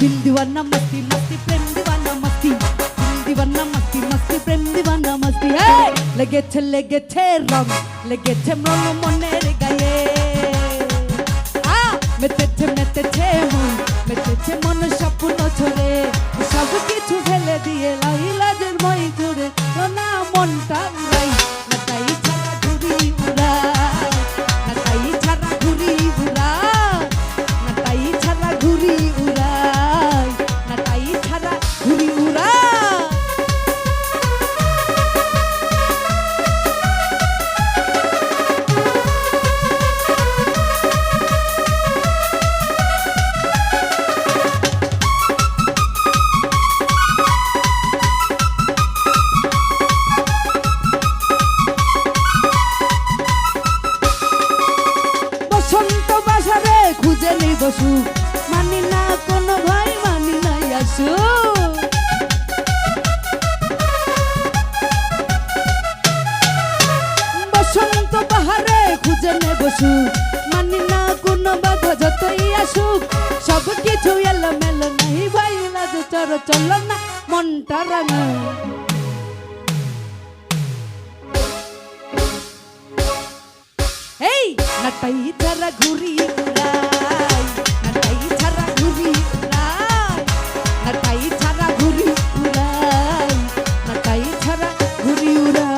दिल दीवाना मस्ती मस्ती प्रेम दीवाना मस्ती दिल दीवाना मस्ती मस्ती प्रेम दीवाना मस्ती लेगे छे रंग लेगे छे रंग मनेर गाये मेतेছে মন স্বপ্ন ছড়ে সব কিছু ফেলে দিয়ে লাইলাজের মই জুড়ে না মনটা উড়াই না তাই ছাড়া ঘুরি উড়াই না তাই ছাড়া ঘুরি উড়াই না তাই ছাড়া ঘুরি উড়াই না তাই ছাড়া ঘুরি উড়াই বসু মানি না কোনো ভাই মানি নাই আসু বসন্ত বাহারে খুঁজে নে বসু মানি না কোনো বাধা যতই আসুক সব কিছু এলোমেলো নাই ভাই লাজ চর চলো না মনটা রাঙা এই নাটাই ছাড়া ঘুরি উড়াই নাটাই ছাড়া ঘুরি উড়াই নাটাই ছাড়া ঘুরি উড়াই নাটাই ছাড়া ঘুরি উড়াই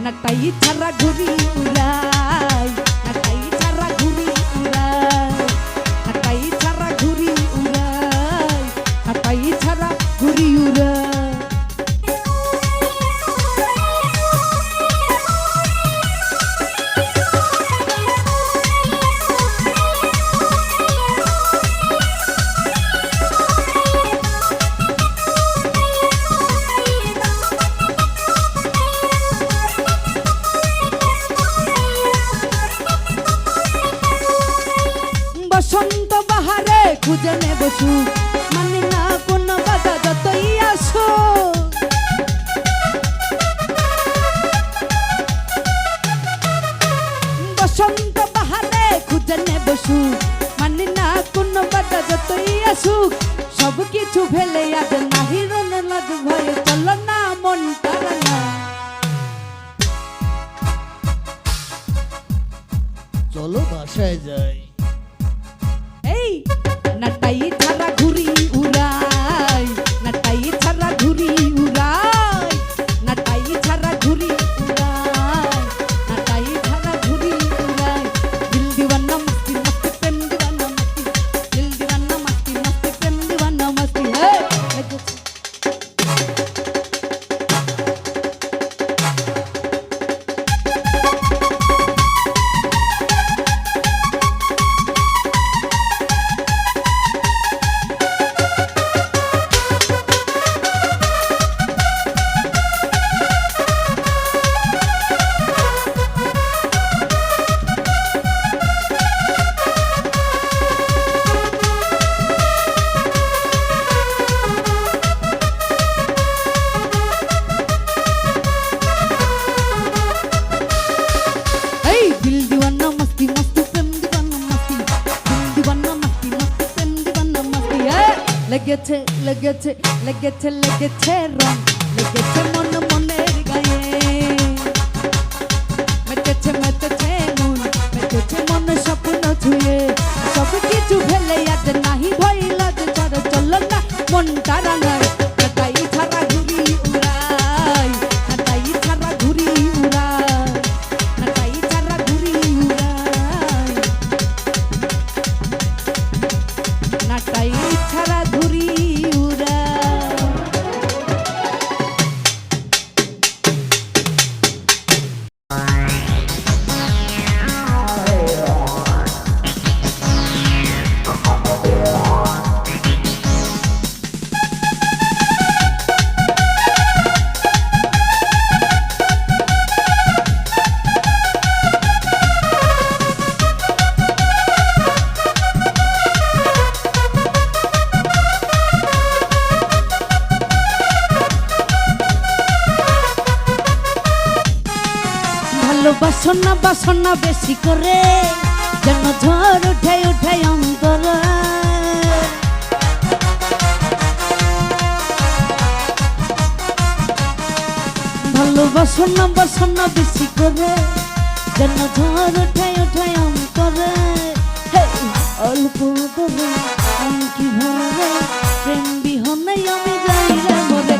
নাটাই ছাড়া ঘুরি উড়াই নাটাই ছাড়া ঘুরি উড়াই নাটাই ছাড়া ঘুরি উড়াই নাটাই ছাড়া ঘুরি উড়াই বসন্ত বাহারে খুঁজে নে বসু মানি না কোনো বাধা যতই আসো বসন্ত বাহারে খুঁজে নে বসু মানি না কোনো বাধা যতই আসুক সব কিছু ফেলে আজ নাহি রন লাজ ভয়ে চলো না মনটা রাঙা চলো বাসায় যাই নাটাই ছাড়া ঘুরি উড়াই নাটাই ছাড়া ঘুরি উড়াই নাটাই ছাড়া ঘুরি উড়াই নাটাই ছাড়া ঘুরি উড়াই দিল দিওয়ানা মস্তি মস্তি প্রেম দিওয়ানা মস্তি দিল দিওয়ানা মস্তি মস্তি প্রেম দিওয়ানা মস্তি লেগেছে লেগেছে লেগেছে লেগেছে রং লেগেছে মন মনের গায়ে মেতেছে মেতেছে মন মেতেছে মন স্বপ্ন ছুঁয়ে সব কিছু ফেলে আজ নাহি ভয় বাসনা বেশি করে যেন ঝড় উঠে উঠে অন্তরে। ভালোবাসো না বাসনা বেশি করে যেন ঝড় উঠে উঠে অন্তরে। অল্প করে কি ভরে প্রেম বিহনে আমি যাই রে মরে।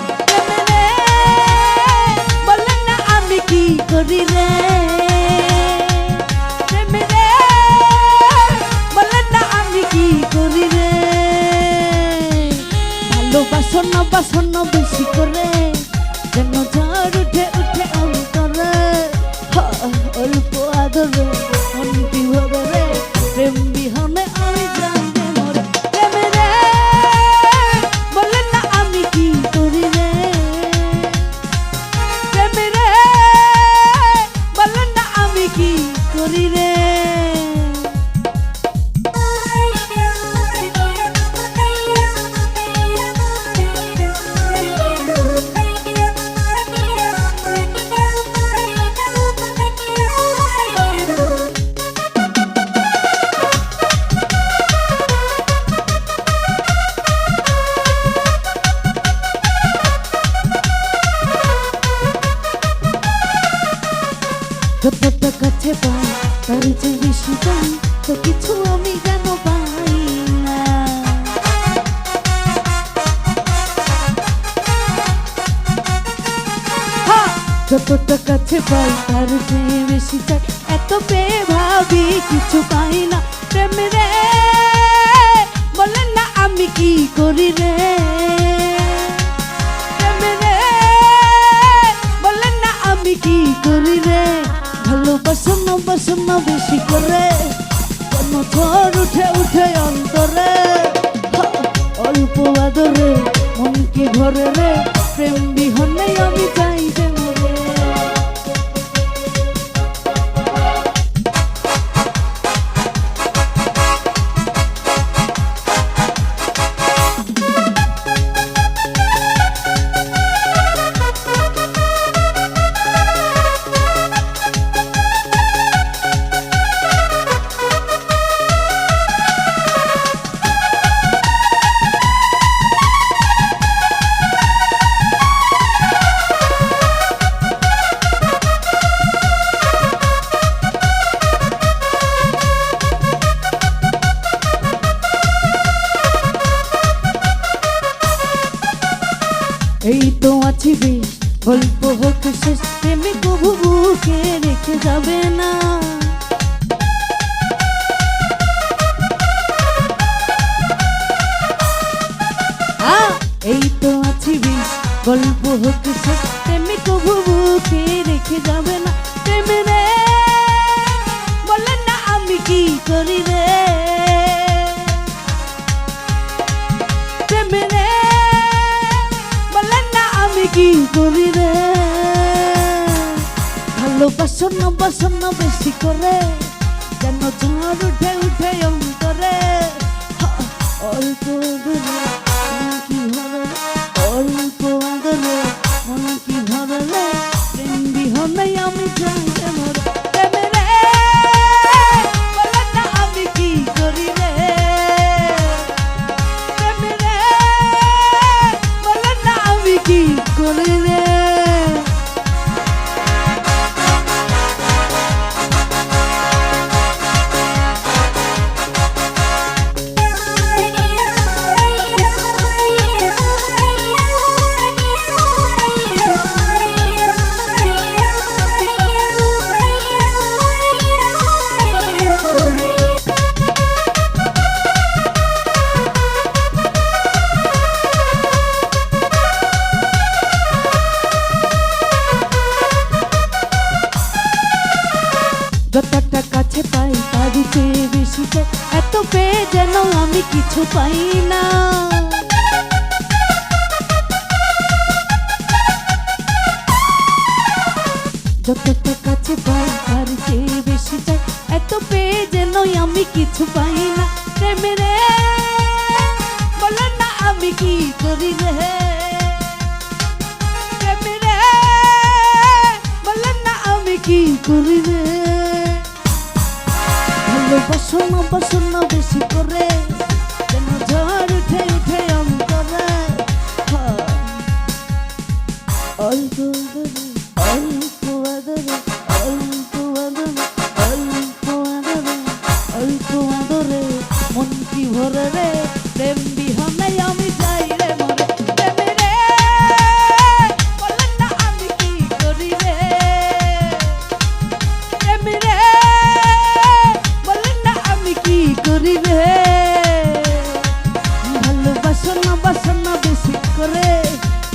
বলেন না আমি কি করি রে, বলেন না আমি কি করি রে। ভালোবাসো না বাসনা বেশি করে যেন ঝড় উঠে উঠে অন্তরে। অল্প আদরে মন কি ভরে রে প্রেম বিহনে আমি যাই রে মরে। প্রেমে রে বলেন না আমি কি করি রে, প্রেমে রে বলেন না আমি কি করি রে। যতটা কাছে পাই তার যে বেশি পাই তো কিছু আমি যেন পাই না। যতটা কাছে পাই তার যে বেশি চাই, এত পেয়ে ভাবি কিছু পাই না। প্রেম রে বলেন না আমি কি করি রে, প্রেম রে বলেন না আমি কি করি রে। ভালোবাসো না বাসনা বেশি করে যেন ঝড় উঠে উঠে অন্তরে। অল্প আদরে মন কি ভরে রে প্রেম বিহনে আমি যাই যে মরে। এই তো আছি বেশ গল্প হোক শেষ, প্রেমে কবু বুকে রেখে যাবে না। এই তো আছি বেশ গল্প হোক শেষ, প্রেমে কবু বুকে রেখে যাবে না। প্রেমে রে বলেন না আমি কি করি রে, প্রেমে রে আমি কি করি রে। ভালোবাসো না বাসনা বেশি করে যেন ঝড় উঠে উঠে অন্তরে। অল্প আদরে মন কি ভরে, অল্প আদরে মন কি ভরে প্রেম বিহনে আমি যাই রে মরে। প্রেমে রে বলেন না আমি কি করি রে, প্রেমে রে বলেন না আমি কি করি রে। যতটা কাছে পাই তার চেয়ে বেশি চাই, এত পেয়ে যেন আমি কিছু পাই না। যতটা কাছে পাই তার চেয়ে বেশি চাই, এত পেয়ে যেন আমি কিছু পাই না। প্রেমে রে বলেন না আমি কি করি রে, প্রেমে রে বলেন না আমি কি করি রে। ভালোবাসো না বাসো না বেশি করে, যেন ঝড় উঠে উঠে অন্তরে। অল্প আদরে অল্প আদরে অল্প আদরে অল্প আদরে অল্প আদরে মন কি ভরে রে, প্রেম বিহনে আমি যাই রে মরে। প্রেমে রে বলেন না আমি কি করি রে, প্রেমে রে বলেন না আমি কি করি রে। ভালোবাসো না বাসো না বেশি করে,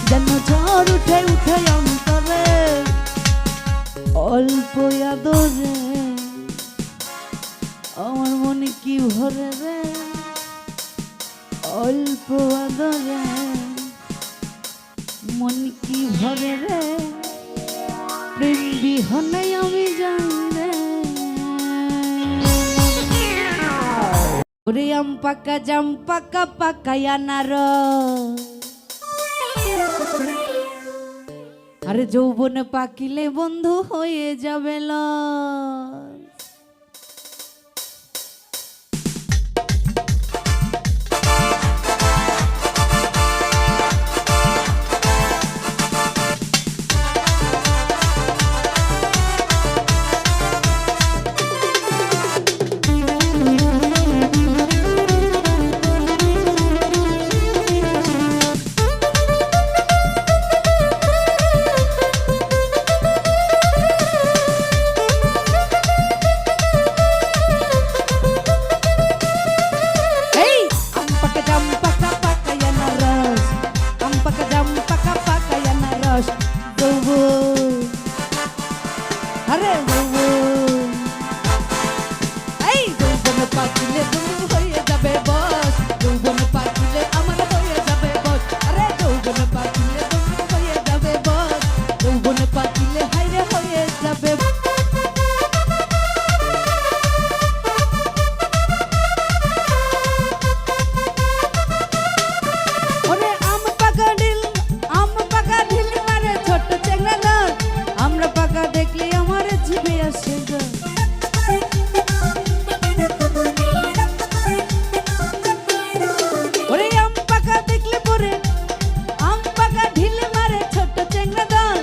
যেন ঝড় উঠে উঠে অন্তরে। অল্প আদরে আমার মনে কি ভরে রে, অল্প আদরে মন কি ভরে রে, প্রেম বিহনে আমি যাই রে। ওরে আম পাকা জাম পাকা পাকায়া আনারস, আরে যৌবন পাকিলে বন্ধু হয়ে যাবে লস। আরে এই যৌবন পাকিলে বন্ধু হয়ে যাবে বস, যৌবন পাকিলে আমার হয়ে যাবে বস। আরে যৌবন পাকিলে বন্ধু হয়ে যাবে বস, যৌবন পাকিলে হাইরে হয়ে যাবে। ওরে আম পাকা ঢিল মারে ছোট চেংড়া দল, আমরা পাকা দেখলে আমার জিভে আসে গো। ওরে আম পাকা দেখলে পরে আম পাকা ঢিল মারে ছোট চেংড়া দল,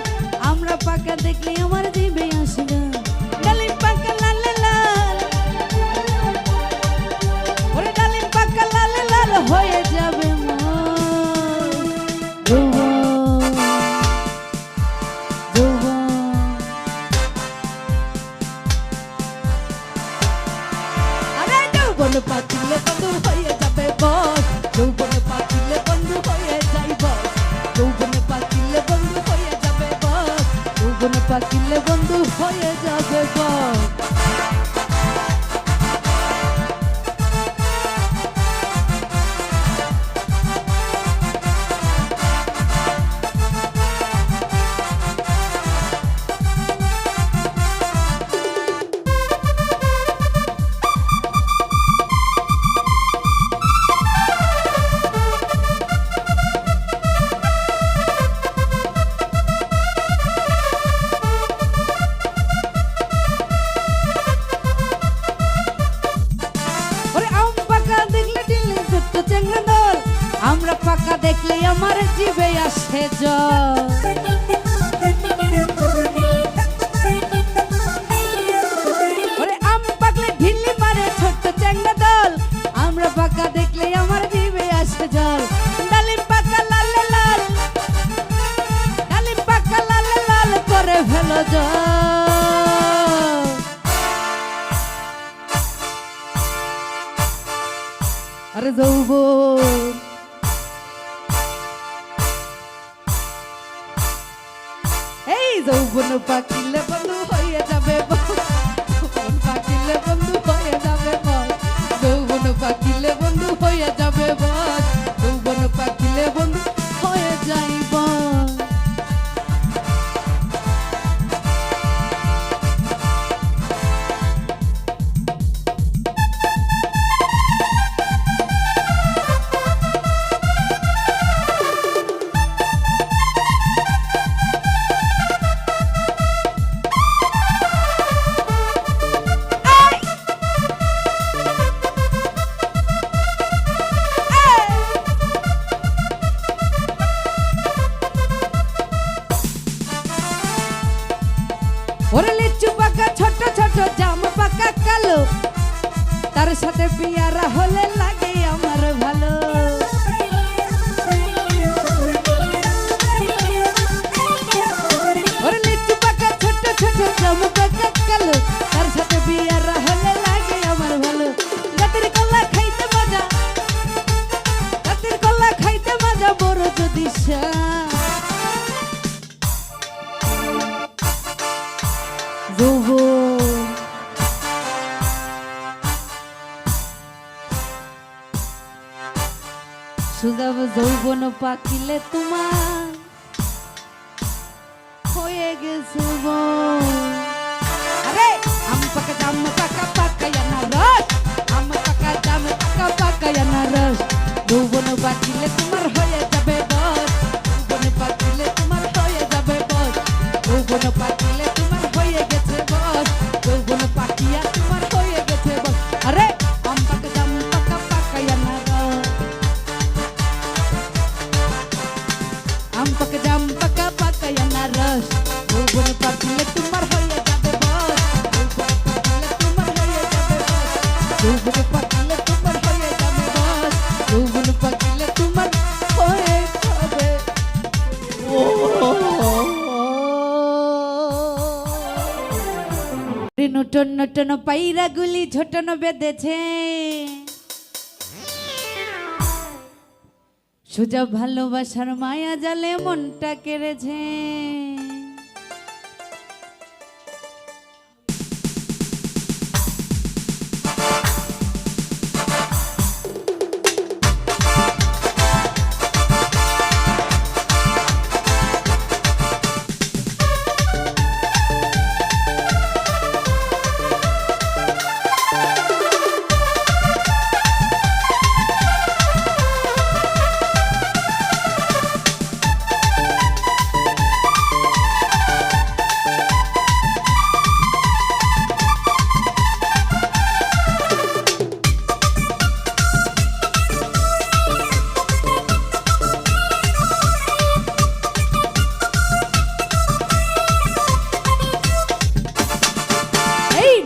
আমরা পাকা দেখলে আমার জিভে আসে গো। ডালিম পাকা লাল লাল, ওরে ডালিম পাকা লাল লাল হয়ে যাবে মন। যৌবন পাকিলে বন্ধু হয়ে যাবে বস, যৌবন পাকিলে বন্ধু হয়ে যাই বস, যৌবন পাকিলে বন্ধু হয়ে যাবে বস, যৌবন পাকিলে বন্ধু হয়ে যাবে বস। আমরা পাকা দেখলে আমার জিভে আসে জল। ওরে আম পাকলে ঢিল্লি মারে ছোট্ট চ্যাংড়া দল, আমরা পাকা দেখলে আমার জিভে আসে জল। ডালিম পাকা লাল লাল, ডালিম পাকা লাল লাল করে ফেলো জল। আরে যৌবন এই যৌবন পাকিলে বন্ধু হয়ে যাবে বস, যৌবন পাকিলে বন্ধু হয়ে যাবে বস, যৌবন পাকিলে বন্ধু হয়ে যাবে বস, যৌবন পাকিলে বন্ধু হয়ে যাইব। তার সাথে পিয়ারা হলে লাগে আমার ভালো। ওরে লিচু পাকা ছোট ছোট চমকা কালো, তার সাথে পিয়ারা হলে লাগে আমার ভালো। রাতের কলা খাইতে মজা, রাতের কলা খাইতে মজা বড় যদি সুদাব যৌবন পাকিলে তোমার হয়ে গেছে আরে আম পাকা জাম পাকা পাকায়া না রস, আম পাকা জাম পাকা পাকায়া না রস। যৌবন পাকিলে তোমার হয়ে যাবে বস, যৌবন পাকিলে তোমার হয়ে যাবে বস, যৌবন পাকিলে তোমার হয়ে গেছে বস, যৌবন পাকিয়া তোমার হয়ে গেছে বস। আরে আম পাকা জাম পাকা পাকায়া না রস, আম পাকা জাম পাকা পাকায়া না রস। যৌবন পাকিলে তোমার হয়ে যাবে বস, যৌবন পাকিলে তোমার হয়ে যাবে বস, যৌবন পাকিলে তোমার হয়ে যাবে বস। নটন নটন পায়রা গুলি ঝটন বেঁধেছে, সোজা ভালোবাসার মায়া জালে মনটা কেড়েছে।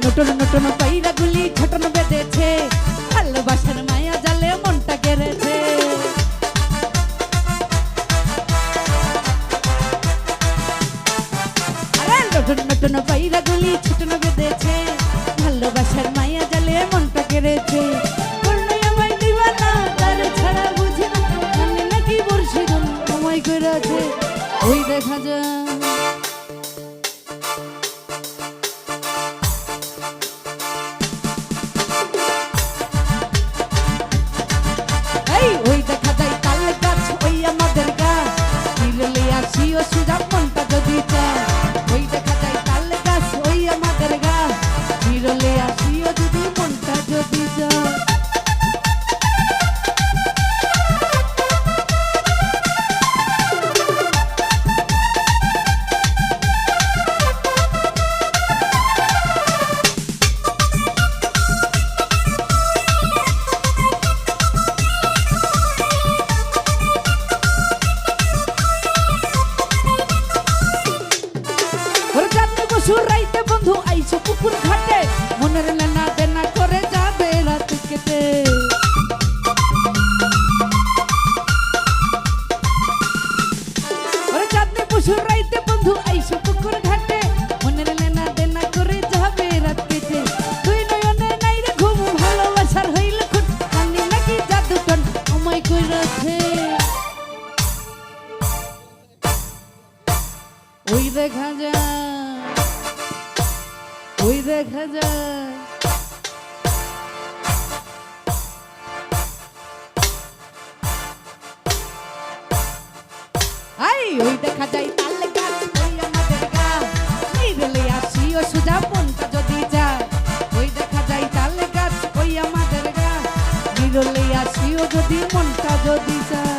নটন নটন পায়রা গুলি ঝটন বেঁধেছে, ভালোবাসার মায়া জালে মনটা কেড়েছে। আরে নটন নটন পায়রা গুলি ঝটন বেঁধেছে, ভালোবাসার মায়া জালে মনটা কেড়েছে। করলে আমায় দিবানা তার ছাড়া বুঝি না, জানি নাকি বর্ষি গুণ আমায় করেছে। ওই দেখা যায় ওই দেখা যায় তাল গাছ ওই আমাদের গাছ, নিরলে আসিও সুজা মনটা যদি চায়। ওই দেখা যায় তাল গাছ ওই আমাদের গাছ, নিরলে আসিও যদি মনটা যদি চায়। রাইতে বন্ধু আইসো পুকুর ঘাটে, মনের লেনা দেনা করে যাবে রাত কেটে। চাঁদনি পশুর রাইতে বন্ধু আইসো পুকুর ঘাটে, মনের লেনা দেনা করে যাবে রাত কেটে। তুই নয়নে নাই রে ঘুম ভালোবাসার হইল খুন, জানি নাকি জাদু টন আমায় কইরাছে। ওই দেখা যায়, ওই দেখা যায় ওই দেখা যায় তাল গাছ ওই আমাদের গাছ, নিরলে আসিও সুজা মনটা যদি যায়। ওই দেখা যায় তাল গাছ ওই আমাদের গাছ, নিরলে আসিও যদি মনটা যদি যায়।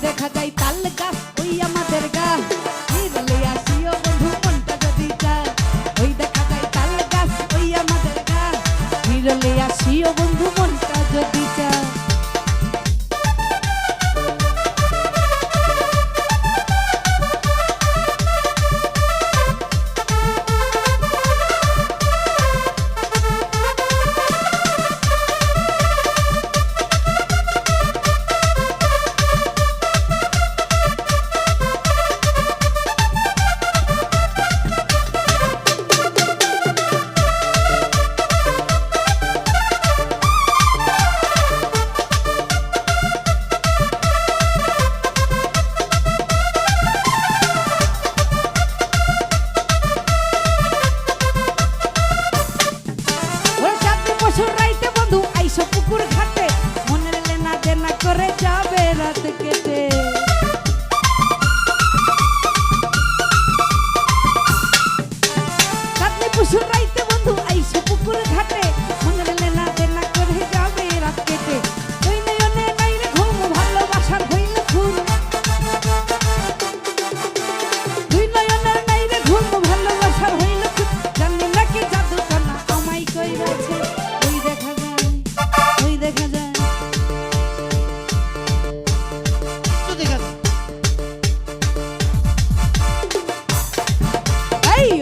দেখা যায় তাল গাছ ওই আমাদের গা নিরলে আসিও বন্ধু মনটা যদি চায় ওই দেখা যায় তাল গাছ ওই আমাদের গা নিরলে আসিও বন্ধু মনটা যদি চায় পুকুর ঘাটে মনের লেনা দেনা করে যাবে রাত কেটে কাটনি পুষুর রাইতে বন্ধু আইসো পুকুর ঘাটে মনের লেনা দেনা করে যাবে রাত কেটে ওই নয়নে নাই রে ঘুম ভালোবাসার হইল খুন দুই নয়নের নাই রে ঘুম ভালোবাসার হইল খুন জানি নাকি জাদু কনা আমায় কইরাছে ওই দেখা যায় ওই দেখা যায়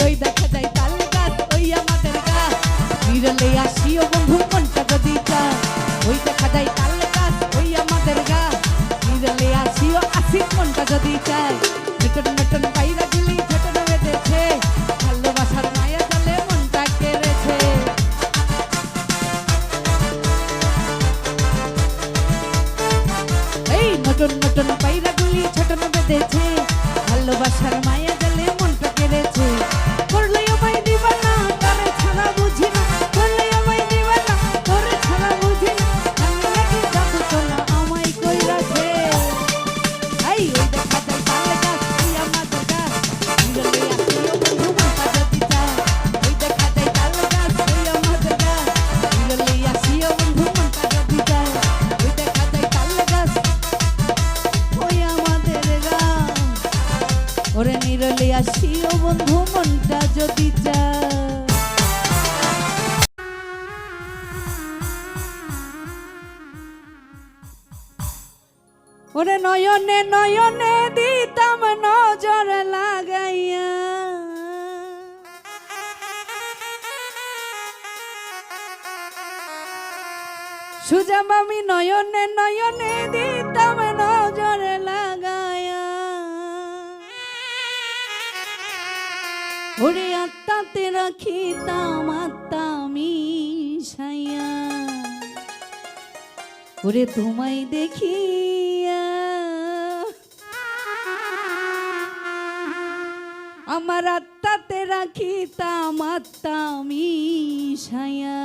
ওই দেখা যায় তাল গাছ ওই আমাদের গা নিরলে আসিও বন্ধু মনটা যদি চায় ওই দেখা যায় তাল গাছ ওই আমাদের গা নিরলে আসিও আসি মনটা যদি চায় নতুন নতুন পায়রা গুলি ছোট বেঁধেছে ভালোবাসার মায়া জালে মনটা কেড়েছে এই নতুন নতুন পায়রা গুলি ছোট বেঁধেছে ভালোবাসার মায়া জালে মনটা কেড়েছে করলে আমায় দিবা না তারে ছাড়া বুঝি না করলে আমায় দিবা না তোরে ছাড়া বুঝি না আমি নাকি যাবো তোলা আমায় কইরাছে এই ওই দেখা যায় তাল গাছ ওই আমাদের গাছ নিরলে আসিও বন্ধু মনটা যদি চায় ওই দেখা যায় তাল গাছ ওই আমাদের গাছ নিরলে আসিও বন্ধু মনটা যদি চায় ওই দেখা যায় তাল গাছ ওই আমাদের গাছ ওরে নিরলে আসিও বন্ধু মনটা যদি চায় ওরে নয়নে নয়নে দিতাম নজর লাগাইয়া সুজাম আমি নয়নে নয়নে দিতাম নজর লাগাইয়া ওরে আত্মাতে রাখিতাম আত্মা মিশাইয়া ওরে তোমায় দেখিয়া আমার আত্মাতে রাখিতাম আত্মা মিশাইয়া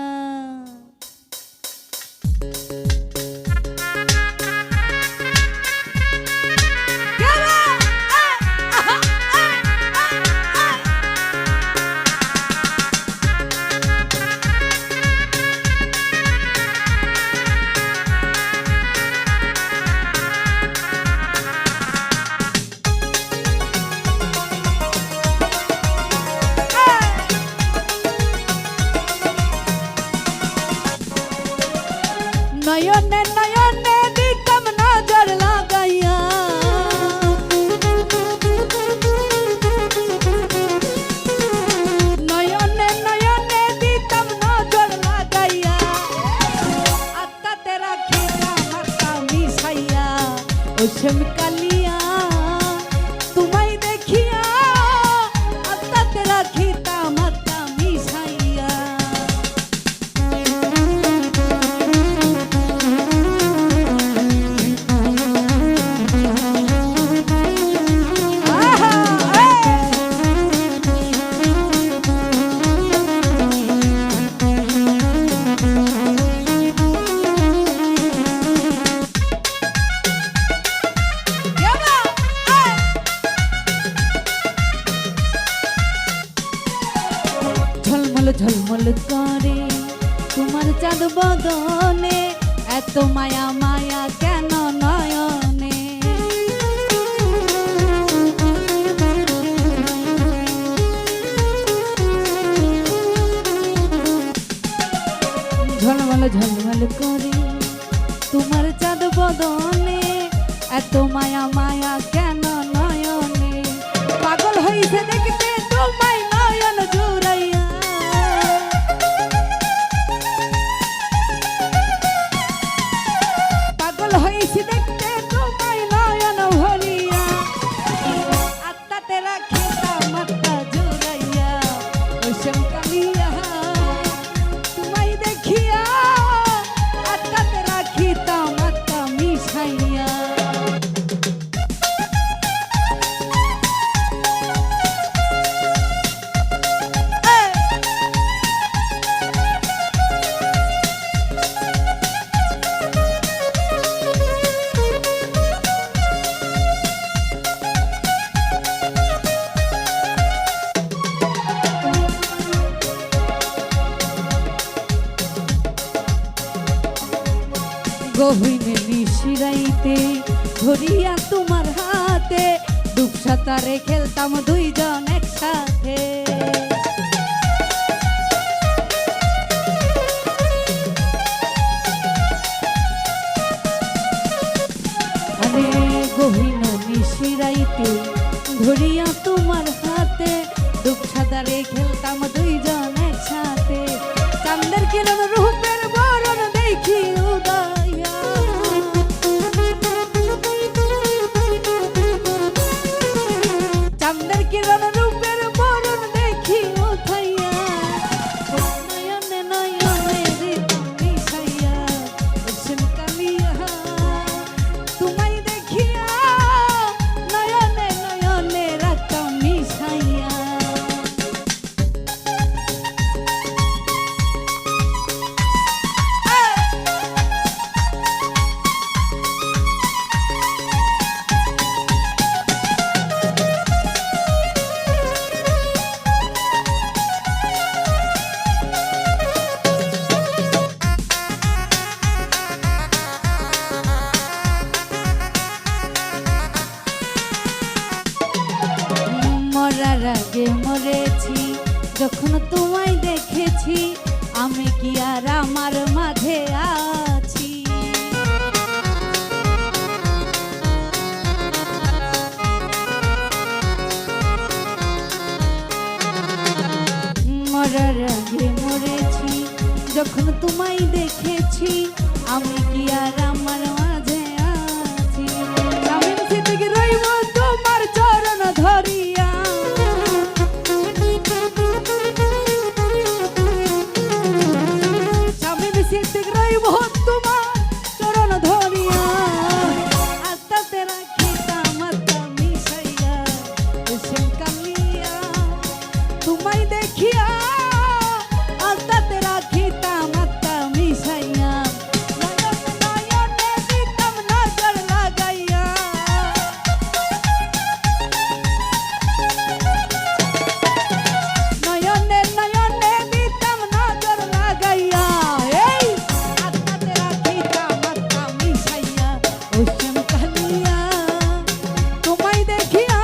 নয়নে নয়নে দিতাম নজর লাগাইয়া নয়নে নয়নে দিতাম নজর লাগাইয়া আত্মাতে রাখিতাম আত্মা মিশাইয়া ওসম কালিয়া তোমায় দেখিয়া আত্মাতে রাখিতাম আত্মা মিশাইয়া ঝলমল ঝলমল করে তোমার চাঁদ বদনে এত মায়া মায়া কেন নয়নে বদনে, এত মায়া মায়া কেন নয়নে, পাগল হইছে দেখতে তোমায় নয়ন জুড়াইয়া, পাগল হইছে দেখতে তোমায় নয়ন ভরিয়া, আত্মাতে রাখিতাম মাত্রা জুড়াইয়া, ওইসব কালিয়া তোমায় দেখিয়া, আত্মাতে রাখিতাম মাত্রা মিশাইয়া। গহীনে নিশিরাইতে ধরিয়া তোমার হাতে, ডুবসাঁতারে খেলতাম দুইজন একসাথে, আরে গহীনে নিশিরাইতে ধরিয়া তোমার হাতে, ডুবসাঁতারে খেলতাম দুইজন একসাথে, চাঁদের কিরণ রূপের বরণ দেখি উদয়া, চাঁদের কিরণ রূপের বরণ দেখি উঠাইয়া, নয়নে নয়নে হৃদয় মিশাইয়া, ওইসব কালিয়া তোমায় দেখিয়া, নয়নে নয়নে রাখতাম মিশাইয়া। মরার আগে মরেছি যখন তোমায় দেখেছি, আমি কি আর আমার মাঝে আছি, মরার আগে মরেছি যখন তোমায় দেখেছি, আমি কি আর আমার মাঝে আছি, স্বামীর স্মৃতি রইব তোমার চরণ ধরিয়া, স্বামীর স্মৃতি রইব তোমার চরণ ধরিয়া, আত্মাতে রাখিতাম মাত্রা মিশাইয়া, ওইসব কালিয়া তোমায় দেখিয়া, আত্মাতে রাখিতাম মাত্রা মিশাইয়া, নয়নে নয়নে দিতাম নজর লাগাইয়া, নয়নে নয়নে দিতাম নজর লাগাইয়া, এই আত্মাতে রাখিতাম মাত্রা মিশাইয়া, ওইসব কালিয়া তোমায় দেখিয়া,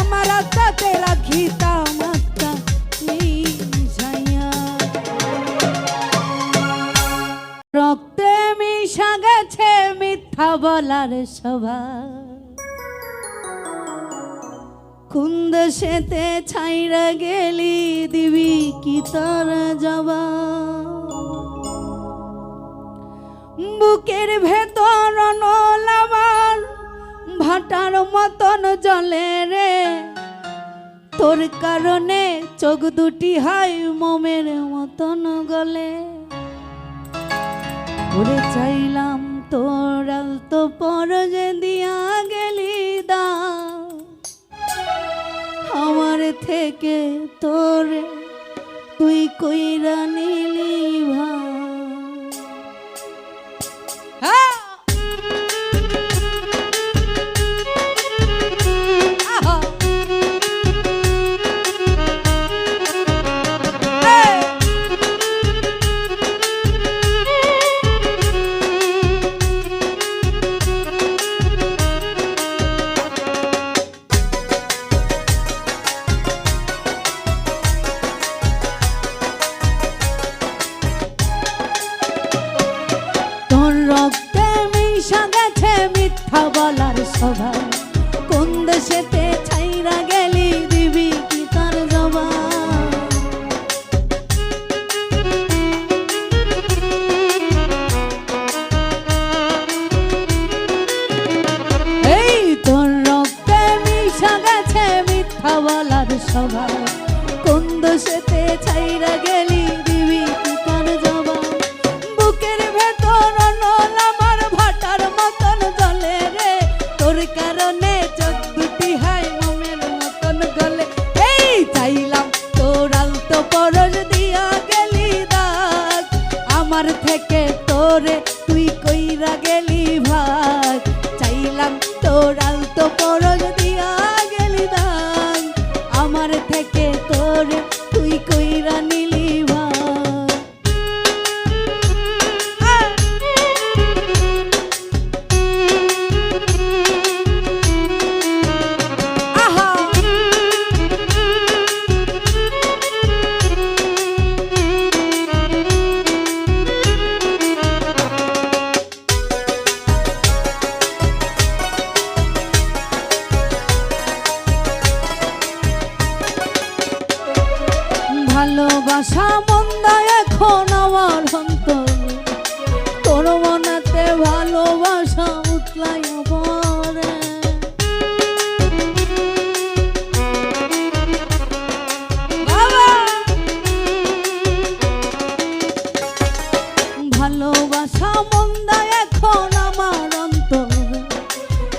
আমার আত্মাতে রাখিতাম মাত্রা মিশাইয়া। রক্তে মিশা গেছে মিথ্যা বলার স্বভাব, কোন দেশেতে ছাইরা গেলি দিবি কি তার জবাব, বুকের ভেতর নল আমার ভাটার মতন জলে রে, তোর কারণে চোখ দুটি হয় মোমের মতন গলে, ওরে চাইলাম তোর আলতো পর যে দিয়া গেলি দা, আমার থেকে তোরে তুই কইরা নিলি ভাই। তোর রক্তে মিশা গেছে মিথ্যা বলার স্বভাব, কোন দেশেতে ছাইরা গেলি দিবি কি তার জবাব। এই তোর রক্তে মিশা গেছে মিথ্যা বলার স্বভাব, কোন দেশেতে ছাইরা গেলি দিবি কি তার জবাব। বুকের ভেতর নল আমার ভাটার মতন জ্বলে রে, তোর কারণে চোখ দুটি হাই মোমের মতন গলে। এই চাইলাম তোর আলতো পরশ দিয়া গেলি দাগ, আমার থেকে তোরে তুই কইরা গেলি ভাগ। চাইলাম তোর আলতো পরশ দিয়া গেলি দাগ, আমার থেকে তোরে তুই কইরা নিলি ভাগ। ভালোবাসা মন্দা এখন আমার অন্তরে, তোর মনেতে ভালোবাসা উতলাই পড়ে। ভালোবাসা মন্দা এখন আমার অন্তরে,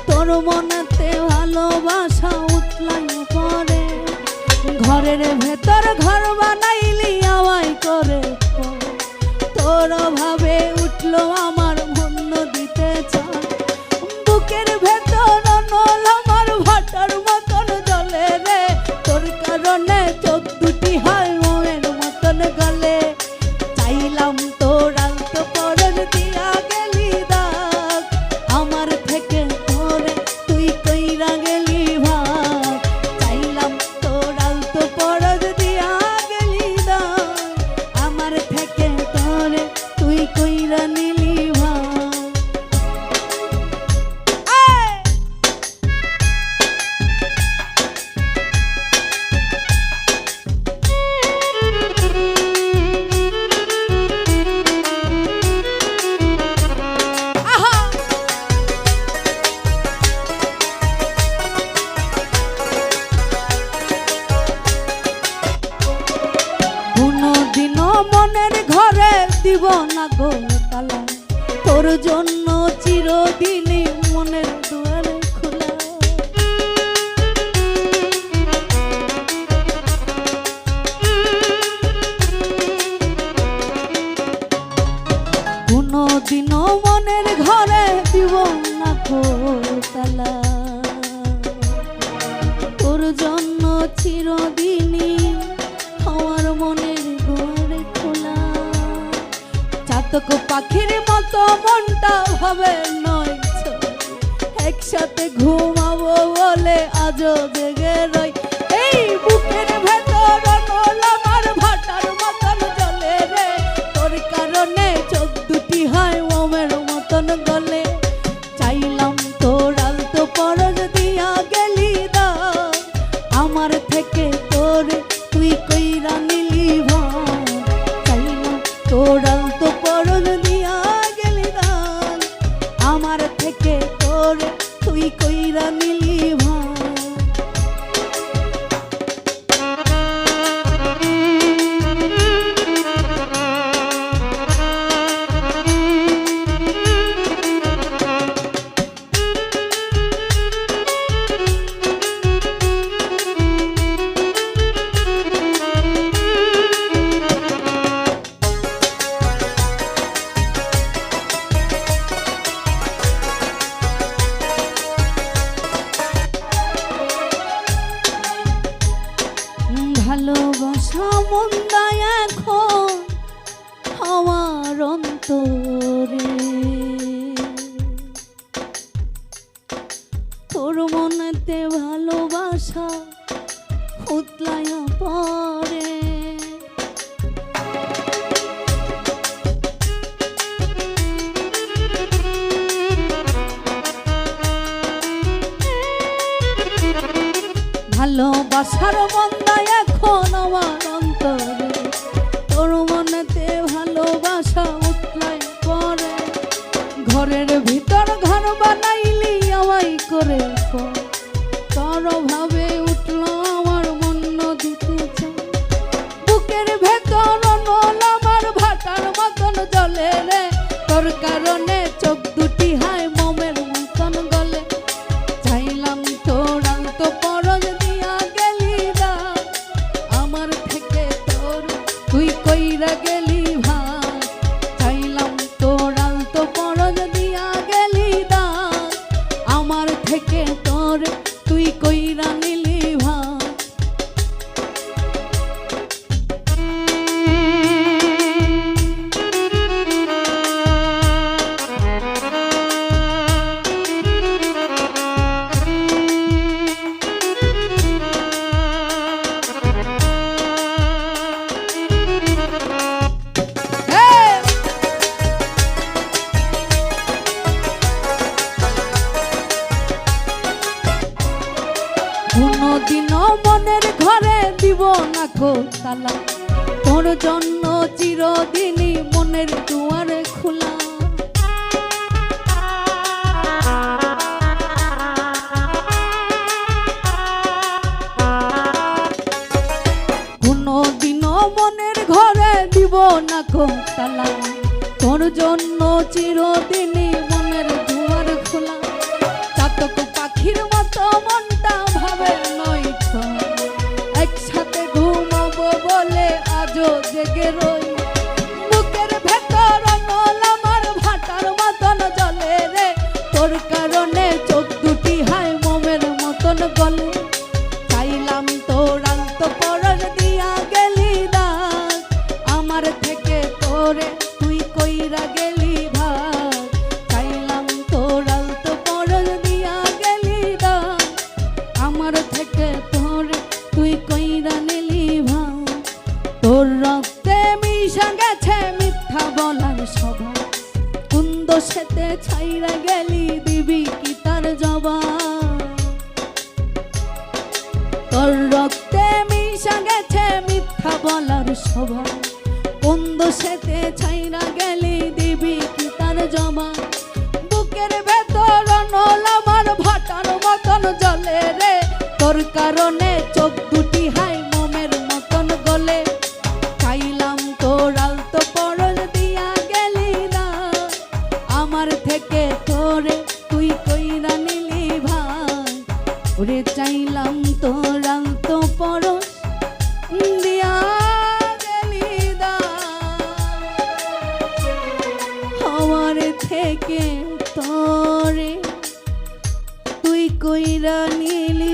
তোর মনেতে ভালোবাসা উতলাই পড়ে। ঘরের ভেতর ঘর বানাইলি আমায় করে, তোর ভাবে উঠলো আমার মন দিতে চায়। বুকের ভেতর নল আমার ভাটার মতন জ্বলে রে, তোর কারণে চোখ দুটি হয় মোমের মতন গলে। চাইলাম তোর আলতো পরশ দিয়া গেলি দাগ, আমার থেকে তোরে তুই কইরা গেলি ভাগ। চাইলাম তোর আলতো পরশ দিয়া গেলি দাগ, আমার থেকে তোরে তুই কইরা নিলি ভাগ। কোনদিনও মনের ঘরে দিব না গো তালা, তোর জন্য চিরদিনই মনের দুয়ার খোলা। কোনদিনও মনের ঘরে দিব না গো তালা, তোর জন্য চিরদিনই আমার মনের দুয়ার খোলা। চাতক পাখির মতো মনটা হবে নয়, একসাথে ঘুমাবো বলে আজও জেগে রই। এই বুকের ভেতর নল আমার ভাটার মতন জ্বলে রে, তোর কারণে চোখ দুটি হয় মোমের মতন গলে। চাইলাম তোর আলতো পরশ দিয়া গেলি দাগ, আমার থেকে তোরে তুই কইরা নিলি ভাগ। চাইলাম তোর আলতো পরশ দিয়া গেলি দাগ, আমার থেকে তোরে তুই কইরা নিলি ভাগ। ভালোবাসার বন্দা এখন আমার অন্তরে, তোর মনেতে ভালোবাসা উতলাই পড়ে। ঘরের ভিতর ঘর বানাইলি আমায় করে পর, তোর ভাবে উঠল আমার মন নদীতে চায়। বুকের ভেতর নল আমার ভাটার মতন জলে রে, তোর কারণে চোখ দুটি হায় মোমের মতন গলে। চাইলাম তোর আলতো পরশ দিয়া গেলি না, আমার থেকে তোর তুই কইরা গেলি ভাই। চাইলাম তোর আলতো পরশ দিয়া গেলি না, আমার থেকে তোর তুই কইরা নিলি ভাই। কোনদিনও মনের ঘরে দিব না কো তালা, তোর জন্য চিরদিনই মনের দুয়ারে খোলা। কোনদিনও মনের ঘরে দিব না কো তালা, তোর জন্য চিরদিনই মনের দুয়ার খোলা। চাতক পাখির মতো মনটা ভাবে নয় তো, একসাথে ঘুমাবো বলে আজও জেগে রই। বুকের ভেতর নল আমার ভাটার মতন জলে রে, তোর কারণে চোখ দুটি হায় মোমের মতন গলে। চাইলাম তোর আলতো পরশ দিয়া গেলি না, আমার থেকে তোরে তুই কইরা গেলি ভাই। চাইলাম তোর আলতো পরশ দিয়া গেলি না, আমার থেকে তোরে তুই কইরা নিলি ভাই। তোর রক্তে মিশা গেছে মিথ্যা বলার স্বভাব, কুন্দ সেতে ছাইরা গেলি দিবি কি তার জবাব। তোর রক্তে মিশা গেছে মিথ্যা বলার স্বভাব, কুন্দ সেতে ছাইরা গেলি দিবি কি তার জবাব। বুকের ভেতর নল আমার ভাটার মতন জলে রে, তোর কারণে চোখ দুটি হাই মোমের মতন গলে। চাইলাম তোর আলতো পরশ দিয়া গেলি না, আমার থেকে তোরে তুই কইরা নিলি ভাই। ওরে চাইলাম তোর আলতো পরশ দিয়া গেলি না, আমার থেকে তোরে তুই কইরা নিলি